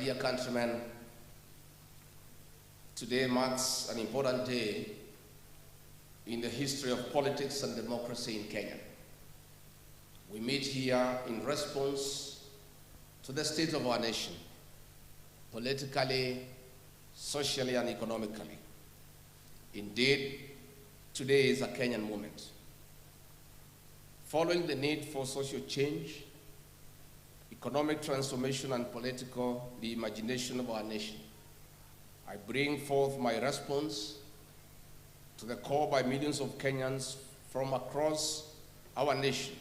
dear countrymen, today marks an important day in the history of politics and democracy in Kenya. We meet here in response to the state of our nation, politically, socially, and economically. Indeed, today is a Kenyan moment. Following the need for social change, economic transformation, and political reimagination of our nation, I bring forth my response to the call by millions of Kenyans from across our nation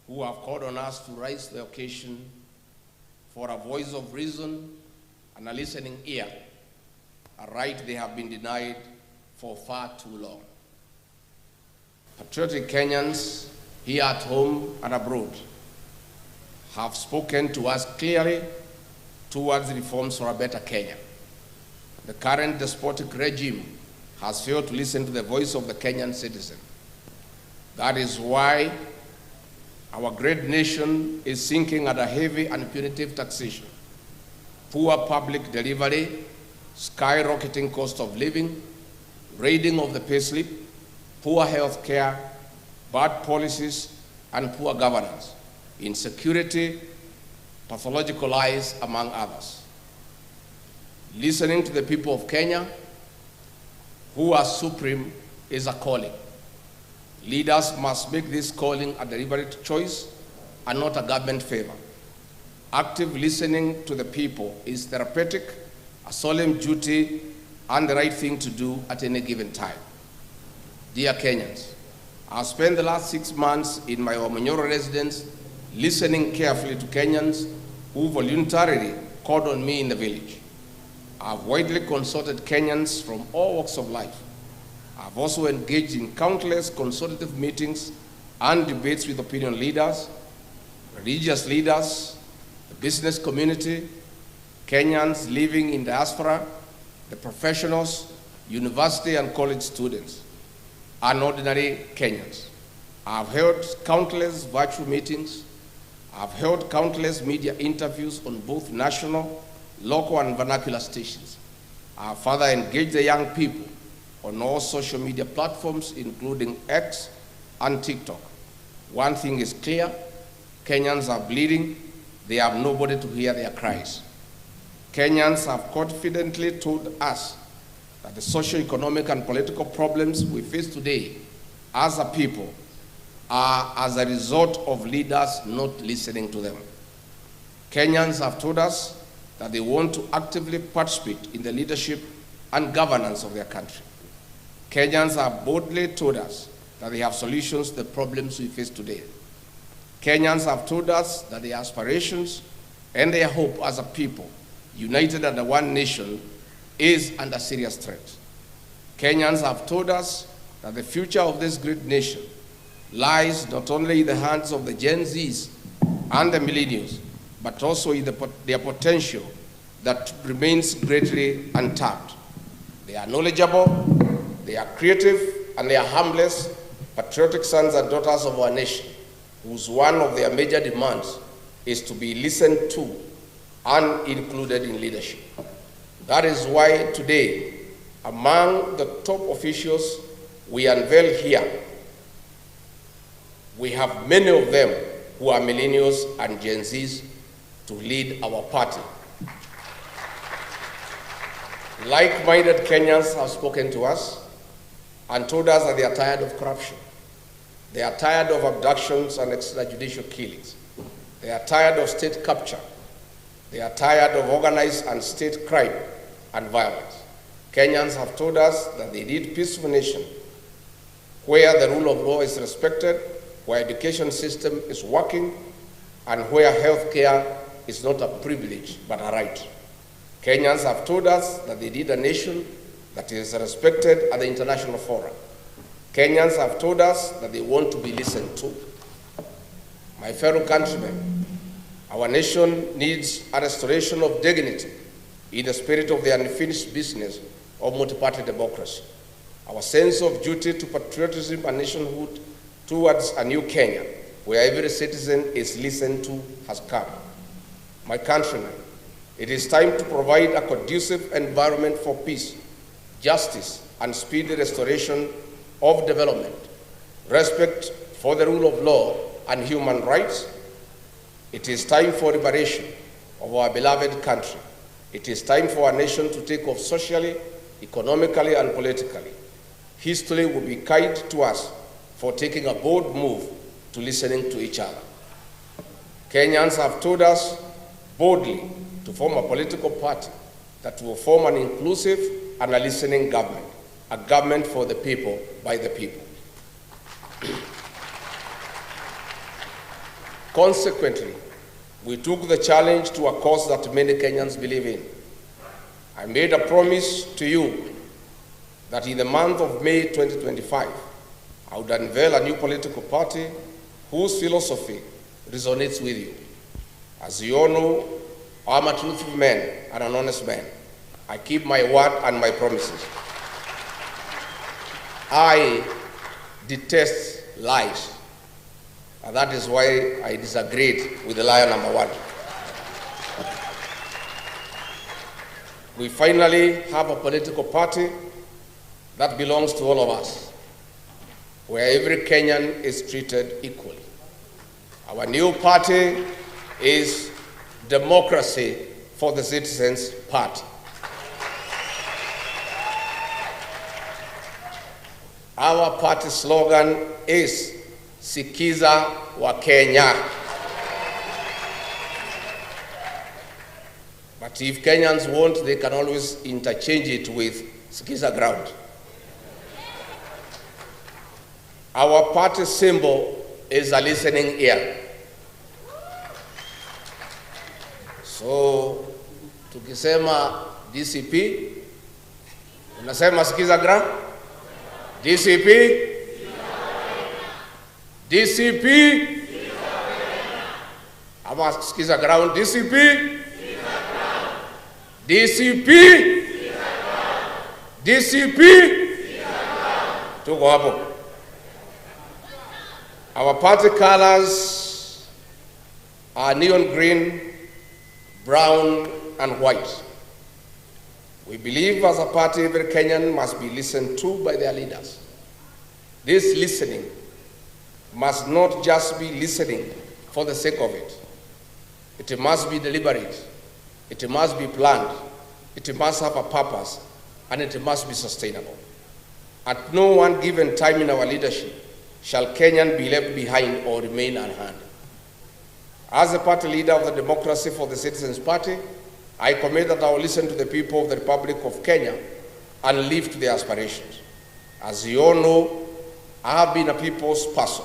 who have called on us to raise the occasion for a voice of reason and a listening ear, a right they have been denied for far too long. Patriotic Kenyans here at home and abroad have spoken to us clearly towards reforms for a better Kenya. The current despotic regime has failed to listen to the voice of the Kenyan citizen. That is why our great nation is sinking under heavy and punitive taxation, poor public delivery, skyrocketing cost of living, raiding of the payslip, poor health care, bad policies, and poor governance, insecurity, pathological lies, among others. Listening to the people of Kenya, who are supreme, is a calling. Leaders must make this calling a deliberate choice and not a government favor. Active listening to the people is therapeutic, a solemn duty, and the right thing to do at any given time. Dear Kenyans, I've spent the last 6 months in my manyora residence listening carefully to Kenyans who voluntarily called on me in the village. I've widely consulted Kenyans from all walks of life. I've also engaged in countless consultative meetings and debates with opinion leaders, religious leaders, the business community, Kenyans living in diaspora, the professionals, university and college students, and ordinary Kenyans. I've held countless virtual meetings. I've held countless media interviews on both national, local, and vernacular stations. I've further engaged the young people on all social media platforms, including X and TikTok. One thing is clear, Kenyans are bleeding. They have nobody to hear their cries. Kenyans have confidently told us that the socio-economic and political problems we face today as a people are as a result of leaders not listening to them. Kenyans have told us that they want to actively participate in the leadership and governance of their country. Kenyans have boldly told us that they have solutions to the problems we face today. Kenyans have told us that their aspirations and their hope as a people, united under one nation, is under serious threat. Kenyans have told us that the future of this great nation lies not only in the hands of the Gen Zs and the millennials, but also in their potential that remains greatly untapped. They are knowledgeable, they are creative, and they are harmless, patriotic sons and daughters of our nation, whose one of their major demands is to be listened to and included in leadership. That is why today, among the top officials we unveil here, we have many of them who are millennials and Gen Zs to lead our party. Like-minded Kenyans have spoken to us and told us that they are tired of corruption. They are tired of abductions and extrajudicial killings. They are tired of state capture. They are tired of organized and state crime and violence. Kenyans have told us that they need a peaceful nation where the rule of law is respected, where education system is working, and where health care is not a privilege but a right. Kenyans have told us that they need a nation that is respected at the international forum. Kenyans have told us that they want to be listened to. My fellow countrymen, our nation needs a restoration of dignity in the spirit of the unfinished business of multi-party democracy. Our sense of duty to patriotism and nationhood towards a new Kenya, where every citizen is listened to, has come. My countrymen, It is time to provide a conducive environment for peace, justice, and speedy restoration of development, respect for the rule of law and human rights. It is time for liberation of our beloved country. It is time for our nation to take off socially, economically, and politically. History will be kind to us for taking a bold move to listening to each other. Kenyans have told us boldly to form a political party that will form an inclusive and a listening government, a government for the people, by the people. Consequently, we took the challenge to a cause that many Kenyans believe in. I made a promise to you that in the month of May 2025, I would unveil a new political party whose philosophy resonates with you. As you all know, I'm a truthful man and an honest man. I keep my word and my promises. I detest lies, and that is why I disagreed with the liar number one. We finally have a political party that belongs to all of us, where every Kenyan is treated equally. Our new party is Democracy for the Citizens Party. Our party slogan is Sikiza wa Kenya. But if Kenyans want, they can always interchange it with Sikiza ground. Our party symbol is a listening ear. So, tukisema DCP, unasema Sikiza ground? DCP? DCP? Ama Sikiza ground? DCP? DCP? DCP? Tuko hapo. Our party colors are neon green, brown, and white. We believe as a party every Kenyan must be listened to by their leaders. This listening must not just be listening for the sake of it. It must be deliberate. It must be planned. It must have a purpose, and it must be sustainable. At no one given time in our leadership shall Kenyan be left behind or remain unheard. As the party leader of the Democracy for the Citizens Party, I commit that I will listen to the people of the Republic of Kenya and live to their aspirations. As you all know, I have been a people's person,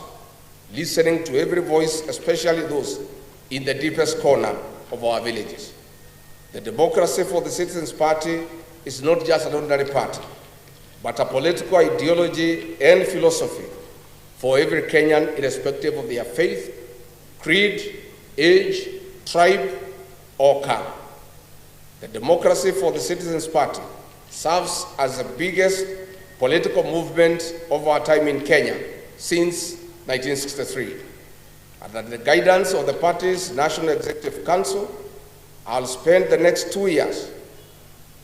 listening to every voice, especially those in the deepest corner of our villages. The Democracy for the Citizens Party is not just an ordinary party, but a political ideology and philosophy for every Kenyan, irrespective of their faith, creed, age, tribe, or caste. The Democracy for the Citizens Party serves as the biggest political movement of our time in Kenya since 1963. Under the guidance of the party's National Executive Council, I'll spend the next 2 years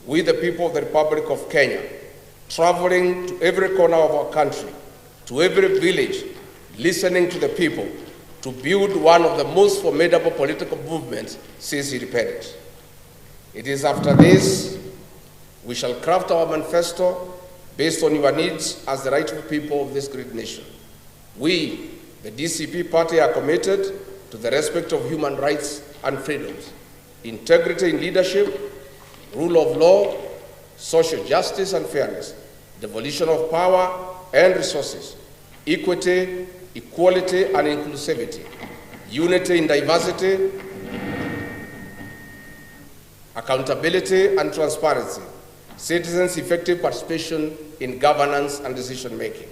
with the people of the Republic of Kenya, traveling to every corner of our country, to every village, listening to the people, to build one of the most formidable political movements since independence. It is after this we shall craft our manifesto based on your needs as the rightful people of this great nation. We, the DCP party, are committed to the respect of human rights and freedoms, integrity in leadership, rule of law, social justice and fairness, devolution of power and resources, equity, equality and inclusivity, unity in diversity, accountability and transparency, citizens' effective participation in governance and decision-making.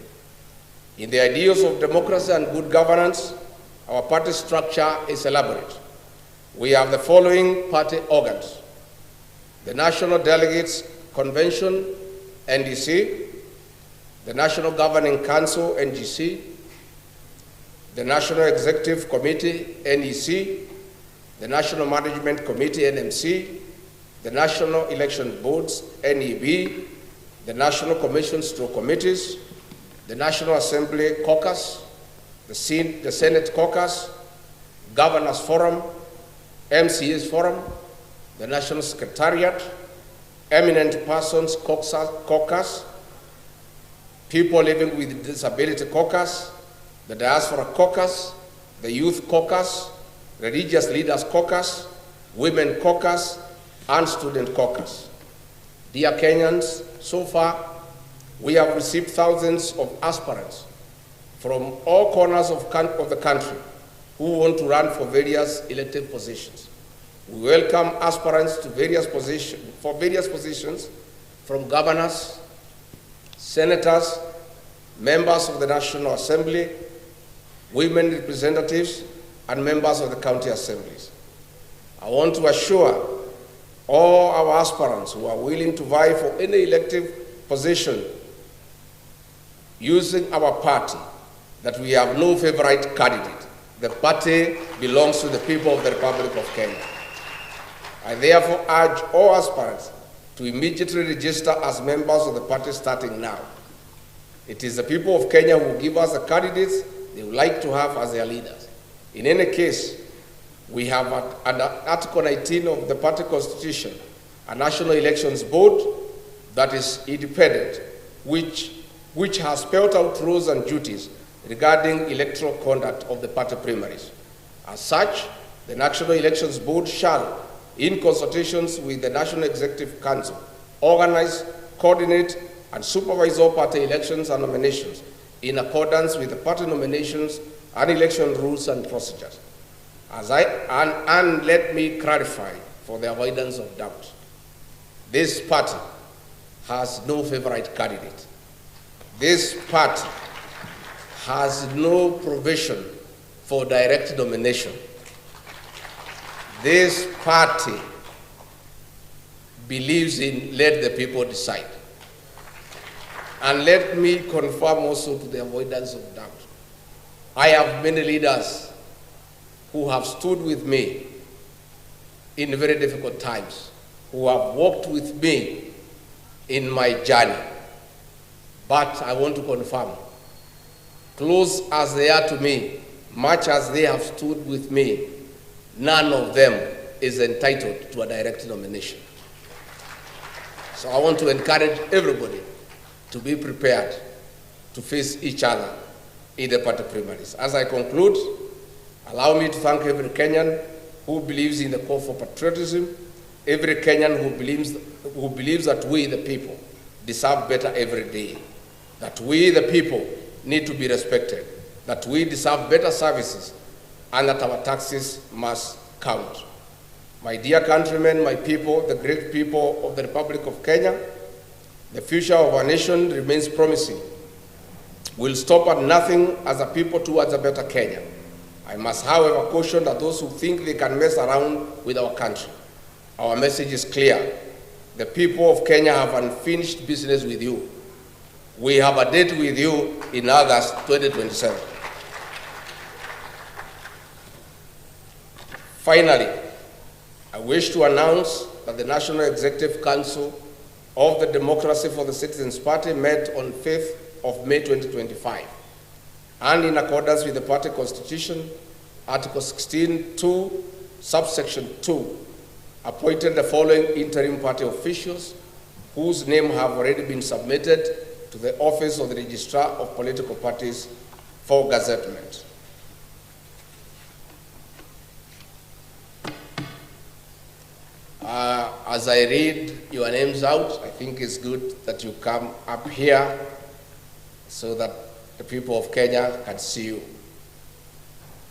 In the ideals of democracy and good governance, our party structure is elaborate. We have the following party organs: the National Delegates Convention, NDC, the National Governing Council, NGC, the National Executive Committee, NEC, the National Management Committee, NMC, the National Election Boards, NEB, the National Commissions through committees, the National Assembly Caucus, the Senate Caucus, Governors Forum, MCAs Forum, the National Secretariat, Eminent Persons Caucus, People Living with Disability Caucus, the Diaspora Caucus, the Youth Caucus, Religious Leaders Caucus, Women Caucus, and Student Caucus. Dear Kenyans, so far we have received thousands of aspirants from all corners of the country who want to run for various elective positions. We welcome aspirants to various positions from governors, senators, members of the National Assembly, women representatives, and members of the county assemblies. I want to assure all our aspirants who are willing to vie for any elective position using our party that we have no favorite candidate. The party belongs to the people of the Republic of Kenya. I therefore urge all aspirants to immediately register as members of the party starting now. It is the people of Kenya who give us the candidates they would like to have as their leaders. In any case, we have under Article 19 of the party constitution a National Elections Board that is independent, which has spelled out rules and duties regarding electoral conduct of the party primaries. As such, the National Elections Board shall, in consultations with the National Executive Council, organize, coordinate, and supervise all party elections and nominations in accordance with the party nominations and election rules and procedures. And let me clarify for the avoidance of doubt. This party has no favorite candidate. This party has no provision for direct nomination. This party believes in let the people decide. And let me confirm also to the avoidance of doubt. I have many leaders who have stood with me in very difficult times, who have walked with me in my journey. But I want to confirm, close as they are to me, much as they have stood with me, none of them is entitled to a direct nomination. So I want to encourage everybody to be prepared to face each other in the party primaries. As I conclude, allow me to thank every Kenyan who believes in the call for patriotism, every Kenyan who believes that we, the people, deserve better every day, that we, the people, need to be respected, that we deserve better services, and that our taxes must count. My dear countrymen, my people, the great people of the Republic of Kenya, the future of our nation remains promising. We'll stop at nothing as a people towards a better Kenya. I must, however, caution that those who think they can mess around with our country. Our message is clear. The people of Kenya have unfinished business with you. We have a date with you in August 2027. Finally, I wish to announce that the National Executive Council of the Democracy for the Citizens Party met on 5th of May 2025, and in accordance with the party constitution, Article 16(2), subsection 2, appointed the following interim party officials whose names have already been submitted to the Office of the Registrar of Political Parties for gazettement. As I read your names out, I think it's good that you come up here so that the people of Kenya can see you.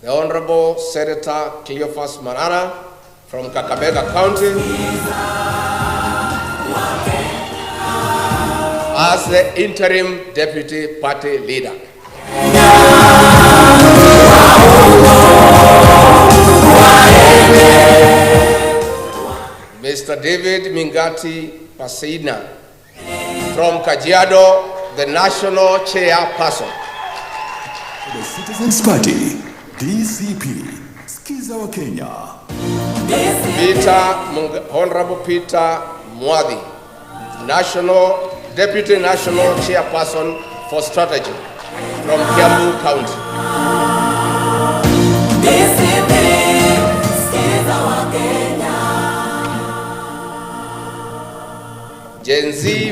The Honorable Senator Cleophas Manana from Kakamega County as the interim deputy party leader. Mr. David Mingati Pasina from Kajiado, the national chairperson. The Citizens Party, DCP, Skiza wa Kenya. Honorable Peter Mwadhi, Deputy National Chairperson for Strategy from Kiambu County. Gen Z